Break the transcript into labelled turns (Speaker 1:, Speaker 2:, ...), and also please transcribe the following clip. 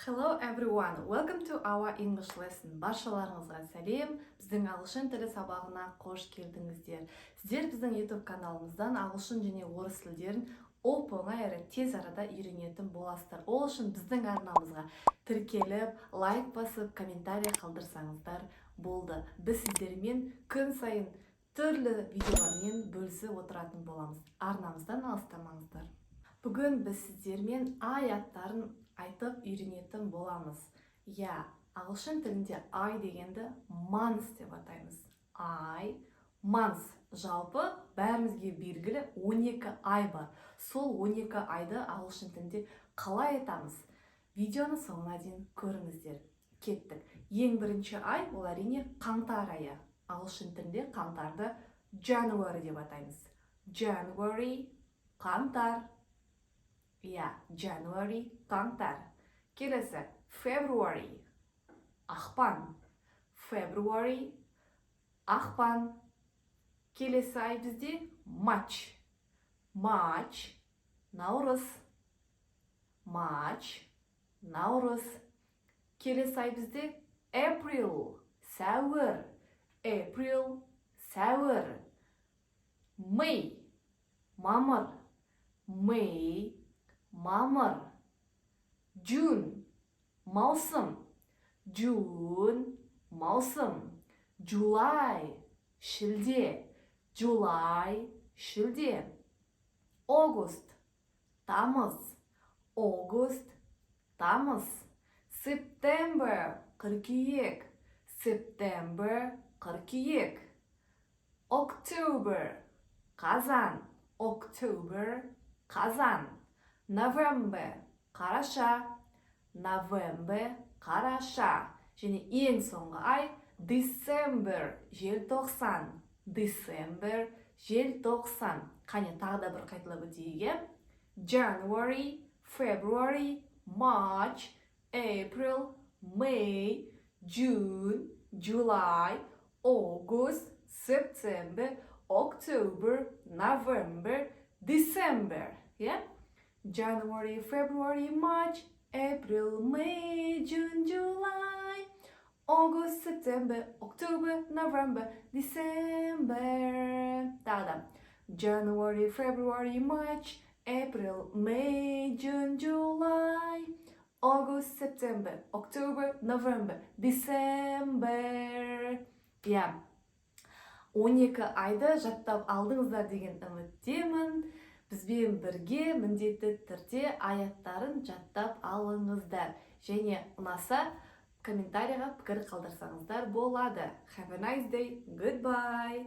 Speaker 1: Hello everyone, welcome to our English lesson. Баршаларыңызға сәлем, біздің ағылшын тілі сабағына қош келдіңіздер. Сіздер біздің YouTube каналымыздан ағылшын және орыс тілдерін оп-оңай әрі тез арада үйренетін боласыздар. Ол үшін біздің арнамызға тіркеліп, лайк басып, комментарий қалдырсаңыздар болды. Біз сіздермен күн сайын түрлі видеолармен бөлісіп отыратын боламыз. Арнамыздан алыстамаңыздар. Бүгін біз сіздермен аттарын айтып үйренетін боламыз. Ағылшын тілінде ай дегенді months деп атаймыз. Months. Жалпы бәрімізге белгілі 12 ай бар. Сол 12 айды ағылшын тілінде қалай айтамыз? Видеоны соңына дейін көріңіздер. Кеттік. Ең бірінші ай ол әрине қаңтар айы. Ағылшын тілінде қаңтарды January деп атаймыз. January, қаңтар. January, қаңтар. Келесі, February, ақпан. February, ақпан. Келесі ай бізде March. March, наурыз. March, наурыз. Келесі ай бізде April, сәуір. April, сәуір. May, мамыр. May, мамыр. June, маусым. June, маусым. July, шілде. July, шілде. August, тамыз. August, тамыз. September, қыркүйек. September, қыркүйек. October, қазан. October, қазан. November, қараша. November, қараша. Және ең соңғы ай December, желтоқсан. December, желтоқсан. Қане тағы да бір қайталап өтейік. January, February, March, April, May, June, July, August, September, October, November, December. January, February, March, April, May, June, July, August, September, October, November, December. Тағы да. January, February, March, April, May, June, July, August, September, October, November, December. 12 айды жаттап алдыңыздар деген үміттемін. Бізбен бірге міндетті түрде аттарын жаттап алыңыздар. Және ұнаса комментарийға пікір қалдырсаңыздар болады. Have a nice day. Goodbye.